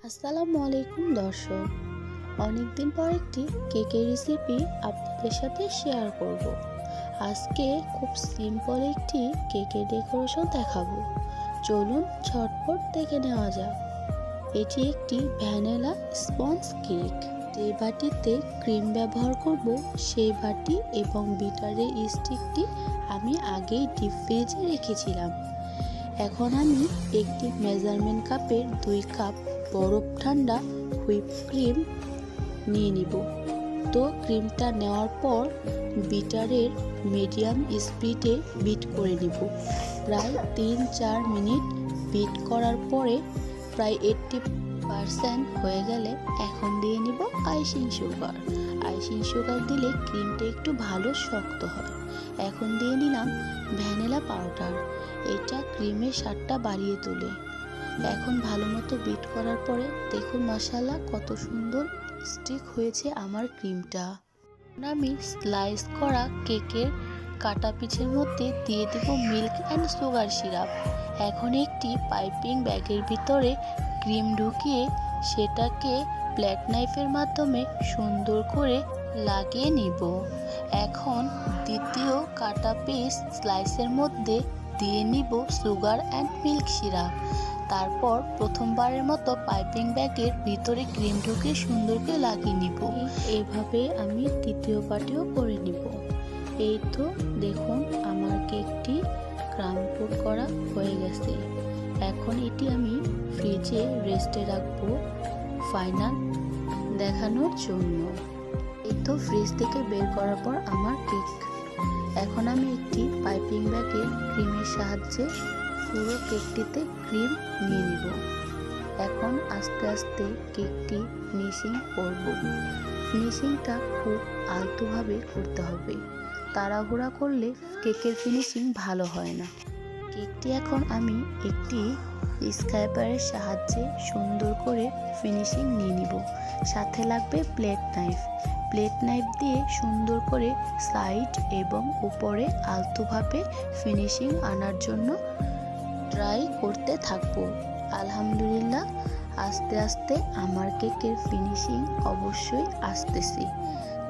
আসসালামু আলাইকুম দর্শক, অনেকদিন পর একটি কেকের রেসিপি আপনাদের সাথে শেয়ার করব। আজকে খুব সিম্পল একটি কেকের ডেকোরেশন দেখাবো। চলুন ঝটপট দেখে নেওয়া যাক। এটি একটি ভ্যানিলা স্পঞ্জ কেক। যে বাটিতে ক্রিম ব্যবহার করব সেই বাটি এবং বিটারের স্টিকটি আমি আগেই ডিপ ফ্রিজে রেখেছিলাম। এখন আমি একটি মেজারমেন্ট কাপের 2 কাপ বরফ ঠান্ডা হুইপ ক্রিম নিয়ে নিব। তো ক্রিমটা নেওয়ার পর বিটারের মিডিয়াম স্পিডে বিট করে নিব। প্রায় 3-4 মিনিট বিট করার পরে প্রায় 80% হয়ে গেলে এখন দিয়ে নিব আইসিং সুগার। আইসিং সুগার দিলে ক্রিমটা একটু ভালো শক্ত হয়। এখন দিয়ে নিলাম ভ্যানিলা পাউডার। এটা ক্রিমের স্বাদটা বাড়িয়ে তোলে। এখন ভালো মতো বিট করার পরে দেখুন মাশাআল্লাহ কত সুন্দর স্টিক হয়েছে আমার ক্রিমটা। আমি স্লাইস করা কেকের কাটা পিচের মধ্যে দিয়ে দেব মিল্ক অ্যান্ড সুগার সিরাপ। এখন একটি পাইপিং ব্যাগের ভিতরে ক্রিম ঢুকিয়ে সেটাকে প্ল্যাট নাইফের মাধ্যমে সুন্দর করে লাগিয়ে নিব। এখন দ্বিতীয় কাটা পিস স্লাইসের মধ্যে দিয়ে নিব সুগার অ্যান্ড মিল্ক সিরাপ। তারপর প্রথমবারের মতো পাইপিং ব্যাগের ভিতরে ক্রিম ঢুকিয়ে সুন্দর করে লাগিয়ে নিব। এইভাবে আমি তৃতীয় পার্টিও করে নিব। এই তো দেখুন আমার কেকটি ক্রাম্পড করা হয়ে গেছে। এখন এটি আমি ফ্রিজে রেস্টে রাখবো ফাইনাল দেখানোর জন্য। এই তো ফ্রিজ থেকে বের করার পর আমার কেক। এখন আমি একটি পাইপিং ব্যাগে ক্রিমের সাহায্যে পুরো কেকটিতে ক্রিম নিয়ে নিব। এখন আস্তে আস্তে কেকটি ফিনিশিং করব। ফিনিশিংটা খুব আলতোভাবে করতে হবে, তাড়াহুড়া করলে কেকের ফিনিশিং ভালো হয় না। কেকটি এখন আমি একটি স্ক্র্যাপারের সাহায্যে সুন্দর করে ফিনিশিং নিয়ে নিব। সাথে লাগবে প্লেট নাইফ। প্লেট নাইফ দিয়ে সুন্দর করে সাইড এবং উপরে আলতোভাবে ফিনিশিং আনার জন্য ট্রাই করতে থাকবো। আলহামদুলিল্লাহ আস্তে আস্তে আমার কেকের ফিনিশিং অবশ্যই আসতেছে।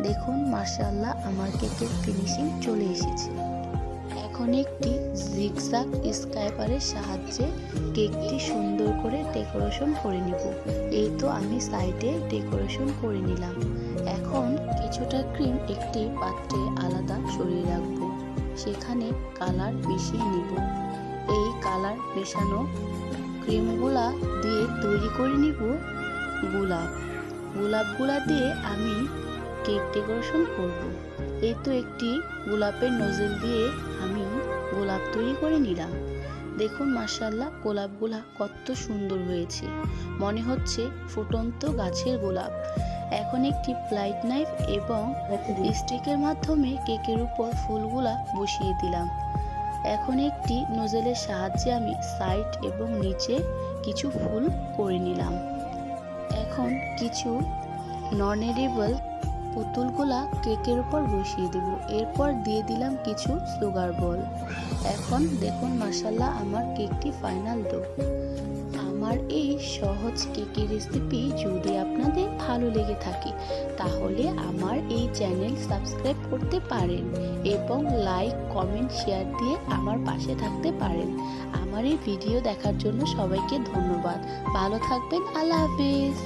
দেখুন মাশাআল্লাহ আমার কেকের ফিনিশিং চলে এসেছে। এখন একটি জিগজ্যাগ স্ক্র্যাপারের সাহায্যে কেকটি সুন্দর করে ডেকোরেশন করে নিব। এই তো আমি সাইডে ডেকোরেশন করে নিলাম। এখন কিছুটা ক্রিম একটি পাত্রে আলাদা সরিয়ে রাখবো। সেখানে কালার মিশিয়ে নিব। এই কালার মেশানো ক্রিমগুলা দিয়ে তৈরি করে নিব গোলাপগুলা দিয়ে আমি কেক ডেকোরেশন করব। এই তো একটি গোলাপের নজল দিয়ে আমি গোলাপ তৈরি করে নিলাম। দেখুন মাশাআল্লাহ গোলাপগুলা কত সুন্দর হয়েছে, মনে হচ্ছে ফুটন্ত গাছের গোলাপ। এখন একটি প্লাইট নাইফ এবং স্টিকের মাধ্যমে কেকের উপর ফুলগুলা বসিয়ে দিলাম। এখন একটি নোজেলের সাহায্যে আমি সাইড এবং নিচে কিছু ফুল করে নিলাম। এখন কিছু নন এডিবল পুতুলগুলা কেকের উপর বসিয়ে দেব। এরপর দিয়ে দিলাম কিছু সুগার বল। এখন দেখুন মাশাআল্লাহ আমার কেকটি ফাইনাল লুক। আমার এই সহজ কেকের রেসিপি যদি আপনাদের ভালো লেগে থাকে তাহলে আমার এই চ্যানেল সাবস্ক্রাইব করতে পারেন এবং লাইক কমেন্ট শেয়ার দিয়ে আমার পাশে থাকতে পারেন। আমার এই ভিডিও দেখার জন্য সবাইকে ধন্যবাদ। ভালো থাকবেন। আল্লাহ হাফেজ।